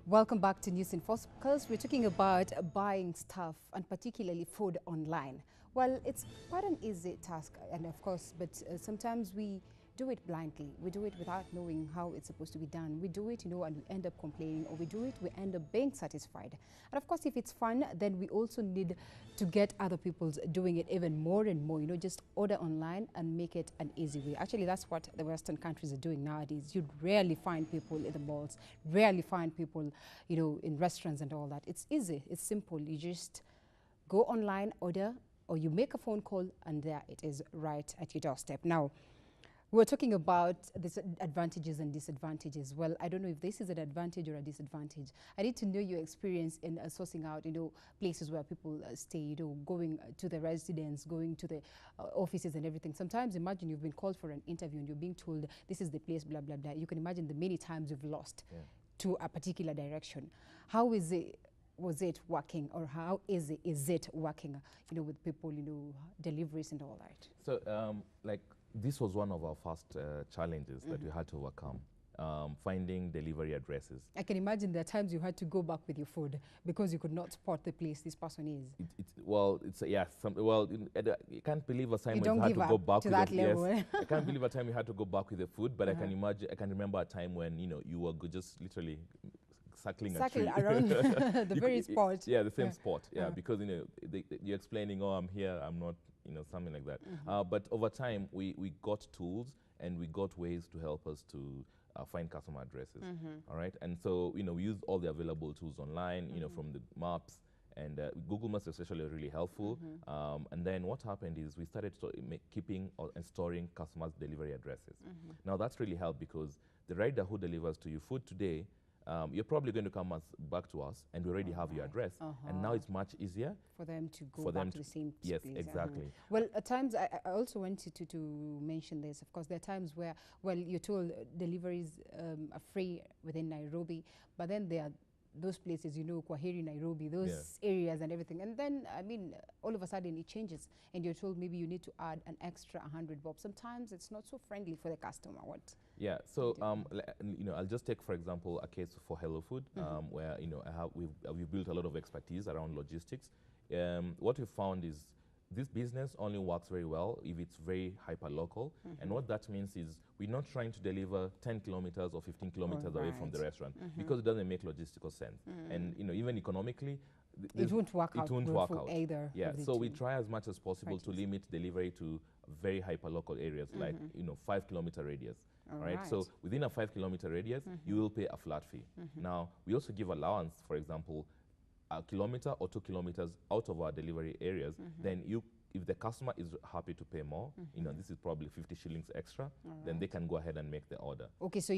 Welcome back to News in Focus. We're talking about buying stuff and particularly food online. Well, it's quite an easy task, and of course, but sometimes we do it blindly. We do it without knowing how it's supposed to be done. We do it, and we end up complaining, or we do it, we end up being satisfied. And of course, if it's fun, then we also need to get other people doing it even more and more. Just order online and make it an easy way. Actually, that's what the Western countries are doing nowadays. You'd rarely find people in the malls, rarely find people, in restaurants and all that. It's easy, it's simple. You just go online, order, or you make a phone call, and there it is right at your doorstep. Now, we're talking about these advantages and disadvantages. Well, I don't know if this is an advantage or a disadvantage. I need to know your experience in sourcing out, places where people stay, going to the residence, going to the offices and everything. Sometimes imagine you've been called for an interview and you're being told this is the place, blah, blah, blah. You can imagine the many times you've lost to a particular direction. How is it? Was it working, or how is it working, with people, deliveries and all that? So, this was one of our first challenges that we had to overcome, finding delivery addresses. I can imagine there are times you had to go back with your food because you could not spot the place this person is. You can't believe a time when you had to go back to that level. Yes, I can't believe a time you had to go back with the food, but I can remember a time when you were just literally circling a tree around the very spot. Yeah, the same spot. Yeah, because you're explaining, oh, I'm here, I'm not, something like that. But over time, we got tools and we got ways to help us to find customer addresses. All right, and so we used all the available tools online, from the maps. And Google Maps especially are really helpful. And then what happened is we started keeping and storing customers' delivery addresses. Now that's really helped because the rider who delivers to you food today, you're probably going to come back to us and we already have your address. And now it's much easier for them to go back to the same place. Yes, exactly. Well, at times, I also wanted to mention this. Of course, there are times where, well, you're told deliveries are free within Nairobi, but then there are those places, Kwaheri, Nairobi, those areas and everything. And then, all of a sudden it changes and you're told maybe you need to add an extra 100 bob. Sometimes it's not so friendly for the customer. What? Yeah, so, I'll just take, for example, a case for Hello Food, where, we've built a lot of expertise around logistics. What we found is this business only works very well if it's very hyper-local. And what that means is we're not trying to deliver 10 kilometers or 15 kilometers away from the restaurant because it doesn't make logistical sense. And, even economically, it won't work out. It won't work out either. Yeah, so we try as much as possible to limit delivery to very hyper-local areas, like, 5-kilometer radius. All right. So within a 5-kilometer radius, you will pay a flat fee. Now, we also give allowance, for example, a kilometer or 2 kilometers out of our delivery areas, then if the customer is happy to pay more, this is probably 50 shillings extra, then they can go ahead and make the order. Okay, so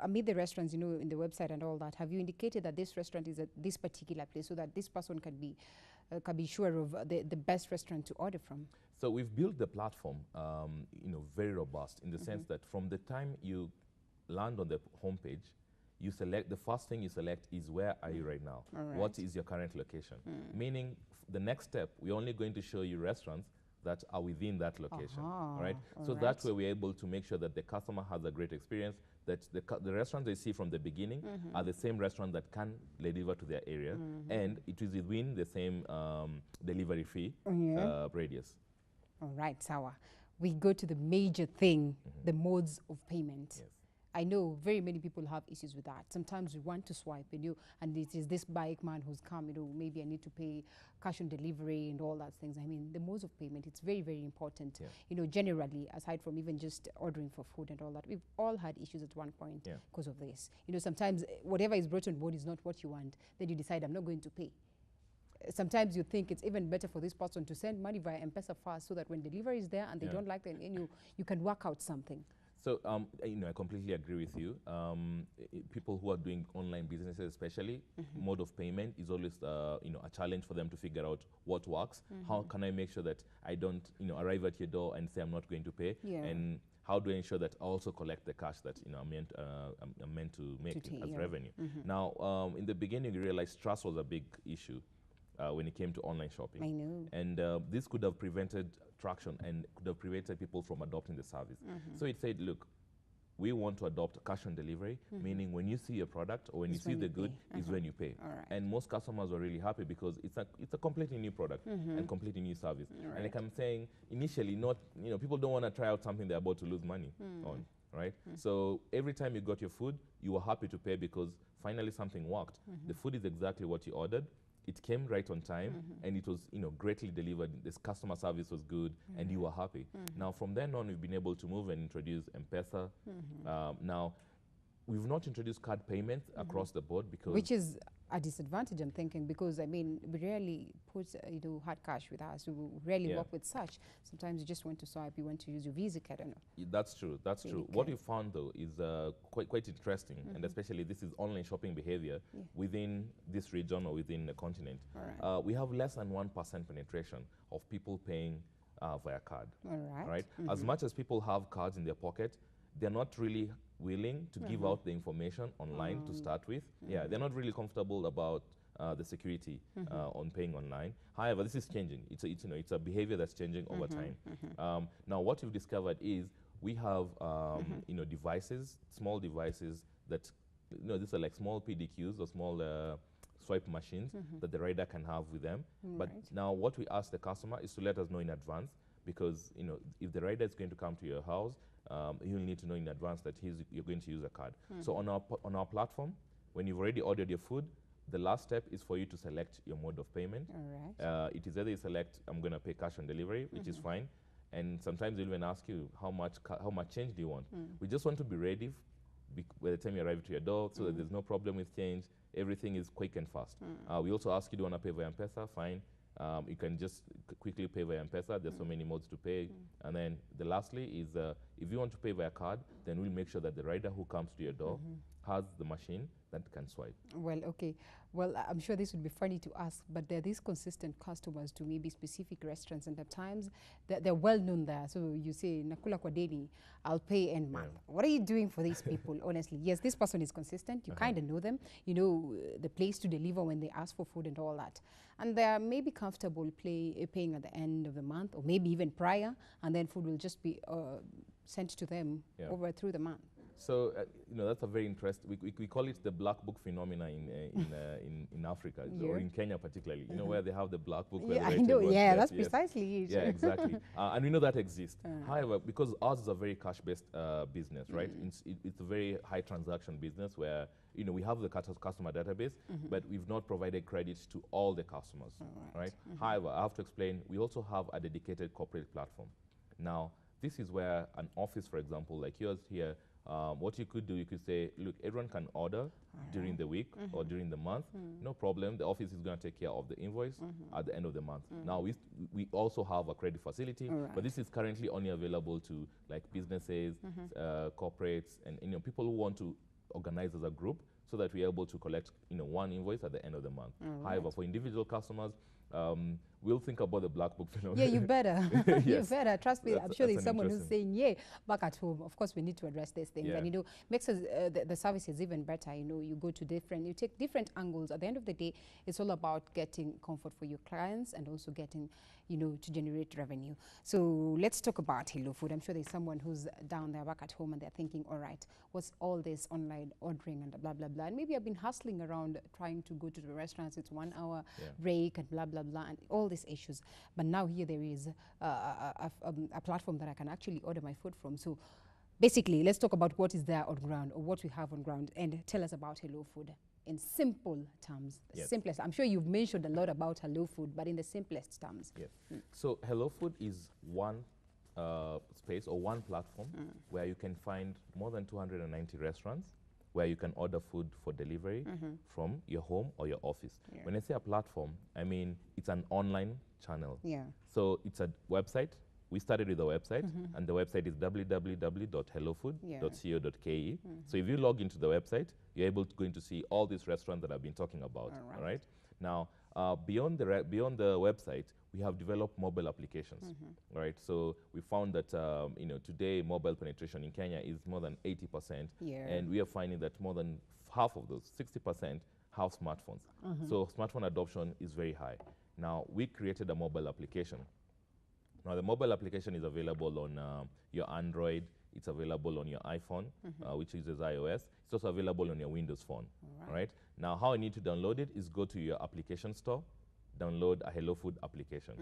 amid the restaurants, in the website and all that, have you indicated that this restaurant is at this particular place so that this person can be sure of the best restaurant to order from? So we've built the platform, very robust in the sense that from the time you land on the homepage, you select, the first thing you select is where are you right now? What is your current location? Meaning the next step, we're only going to show you restaurants that are within that location. All right. So that way we're able to make sure that the customer has a great experience, that the restaurants they see from the beginning are the same restaurant that can deliver to their area, and it is within the same delivery fee radius. All right, Sawa. We go to the major thing, the modes of payment. Yes. I know very many people have issues with that. Sometimes we want to swipe, and it is this bike man who's come, maybe I need to pay cash on delivery and all that things. The modes of payment, it's very, very important. Generally, aside from even just ordering for food and all that, we've all had issues at one point because of this. Sometimes whatever is brought on board is not what you want. Then you decide, I'm not going to pay. Sometimes you think it's even better for this person to send money via M-Pesa fast so that when delivery is there and they don't like it, you can work out something. So, I completely agree with you. People who are doing online businesses especially, mode of payment is always, a challenge for them to figure out what works. How can I make sure that I don't, arrive at your door and say I'm not going to pay? And how do I ensure that I also collect the cash that, I'm meant to make as revenue? Now, in the beginning, you realized trust was a big issue. When it came to online shopping. I know. And this could have prevented traction and could have prevented people from adopting the service. So it said, look, we want to adopt cash on delivery, meaning when you see a product or when you Is see when the you good pay. is when you pay. All right. And most customers were really happy because it's a completely new product and completely new service. And like I'm saying, initially, not people don't want to try out something they're about to lose money on, right? So every time you got your food, you were happy to pay because finally something worked. The food is exactly what you ordered. It came right on time, and it was greatly delivered. This customer service was good, and you were happy. Now from then on, we've been able to move and introduce M-Pesa. Now we've not introduced card payments across the board because Which is a disadvantage, I'm thinking, because I mean, we rarely put hard cash with us. We rarely Yeah. work with such. Sometimes you just want to swipe, you want to use your Visa card. I don't know. That's true. That's Really true. What can. we found though is quite interesting, and especially this is online shopping behavior within this region or within the continent. All right. We have less than 1% penetration of people paying via card. All right. Right? As much as people have cards in their pocket, they're not really willing to give out the information online to start with. Yeah, they're not really comfortable about the security on paying online. However, this is changing. It's a behavior that's changing over time. Now, what we've discovered is we have devices, small devices that these are like small PDQs or small swipe machines that the rider can have with them. But now, what we ask the customer is to let us know in advance because if the rider is going to come to your house, he'll need to know in advance that you're going to use a card. So on our platform, when you've already ordered your food, the last step is for you to select your mode of payment. All right. It is either you select, I'm going to pay cash on delivery, which is fine. And sometimes they'll even ask you, how much change do you want? We just want to be ready by the time you arrive to your door so that there's no problem with change. Everything is quick and fast. We also ask you, do you want to pay via M-Pesa? Fine. You can just quickly pay via M-Pesa. There's so many modes to pay. And then lastly is if you want to pay via card, then we'll make sure that the rider who comes to your door has the machine that can swipe. Well, okay. Well, I'm sure this would be funny to ask, but there are these consistent customers to maybe specific restaurants, and at times they're well known there. So you say, Nakula kwa deni, I'll pay end month. What are you doing for these people, honestly? Yes, this person is consistent. You kind of know them. You know the place to deliver when they ask for food and all that. And they're maybe comfortable paying at the end of the month or maybe even prior, and then food will just be sent to them over through the month. So that's a very interesting. We call it the black book phenomena in Africa or in Kenya particularly. Where they have the black book. Where Yeah, I know. Yeah, that's yes. precisely it. Yeah, exactly. And we know that exists. However, because ours is a very cash-based business, right? It's a very high transaction business where we have the customer database, but we've not provided credit to all the customers, right? However, I have to explain. We also have a dedicated corporate platform. Now, this is where an office, for example, like yours here. What you could do, you could say, look, everyone can order during the week or during the month. No problem. The office is going to take care of the invoice at the end of the month. Now, we also have a credit facility, but this is currently only available to like businesses, corporates, and people who want to organize as a group so that we're able to collect one invoice at the end of the month. However, for individual customers, we'll think about the black book phenomenon. Yeah, you better. Yes. You better. Trust me, I'm sure there's an someone who's interesting- saying, yeah, back at home. Of course, we need to address these things. Yeah. And, makes us, the services even better. You go to you take different angles. At the end of the day, it's all about getting comfort for your clients and also getting, to generate revenue. So let's talk about Hello Food. I'm sure there's someone who's down there back at home and they're thinking, all right, what's all this online ordering and blah, blah, blah. And maybe I've been hustling around trying to go to the restaurants. It's 1 hour break and blah, blah, blah, and all these issues. But now here there is a platform that I can actually order my food from. So basically, let's talk about what is there on ground or what we have on ground, and tell us about Hello Food in simple terms. The Yes. simplest. I'm sure you've mentioned a lot about Hello Food, but in the simplest terms. Yes. So Hello Food is one space or one platform where you can find more than 290 restaurants where you can order food for delivery from your home or your office. Yeah. When I say a platform, I mean it's an online channel. Yeah. So it's a website. We started with a website, and the website is www.hellofood.co.ke. So if you log into the website, you're going to see all these restaurants that I've been talking about. All right. Now, beyond the website, we have developed mobile applications. Right. So we found that today mobile penetration in Kenya is more than 80%, and we are finding that more than half of those, 60%, have smartphones. So smartphone adoption is very high. Now, we created a mobile application. Now, the mobile application is available on your Android, It's available on your iPhone, which uses iOS. It's also available on your Windows phone. All right. Now, how you need to download it is go to your application store, download a Hello Food application.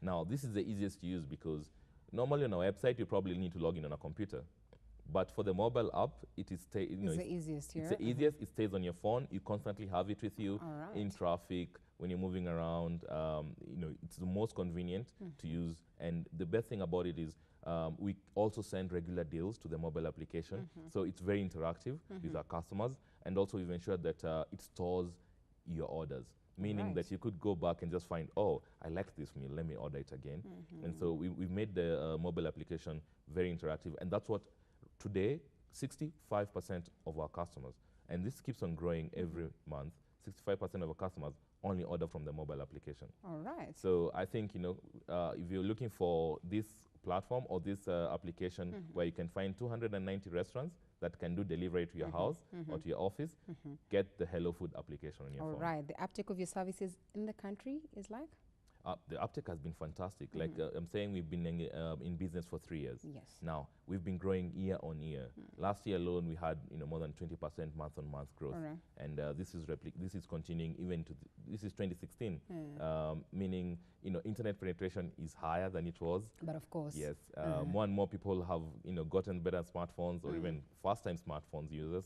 Now, this is the easiest to use because normally on our website, you probably need to log in on a computer. But for the mobile app, it is it's the easiest here. It's the easiest. It stays on your phone. You constantly have it with you in traffic, when you're moving around. It's the most convenient to use. And the best thing about it is we also send regular deals to the mobile application. So it's very interactive with our customers. And also we've ensured that it stores your orders. Meaning that you could go back and just find, oh, I like this meal, let me order it again. And so we've made the mobile application very interactive. And that's what today, 65% of our customers, and this keeps on growing every month, 65% of our customers only order from the mobile application. All right. So I think, if you're looking for this platform or this application where you can find 290 restaurants that can do delivery to your house or to your office, get the Hello Food application on your phone. All right. The uptake of your services in the country is like? The uptake has been fantastic. Like I'm saying, we've been in business for 3 years. Yes. Now, we've been growing year on year. Last year alone, we had more than 20% month-on-month growth. And this is continuing even to, this is 2016, meaning, internet penetration is higher than it was. But of course. Yes. More and more people have, gotten better smartphones or even first-time smartphones users.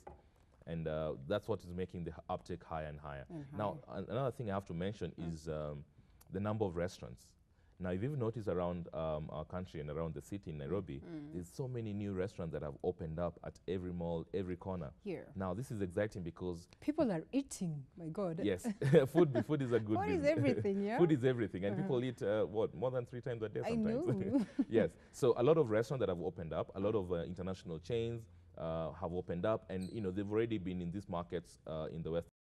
And that's what is making the uptake higher and higher. Now, another thing I have to mention is the number of restaurants. Now, if you've noticed around our country and around the city in Nairobi, there's so many new restaurants that have opened up at every mall, every corner. Here. Now, this is exciting because people are eating, my God. Yes, food is a good Food business. is everything, yeah? Food is everything, and people eat, more than 3 times a day sometimes. I know. Yes, so a lot of restaurants that have opened up, a lot of international chains have opened up, and, they've already been in these markets in the West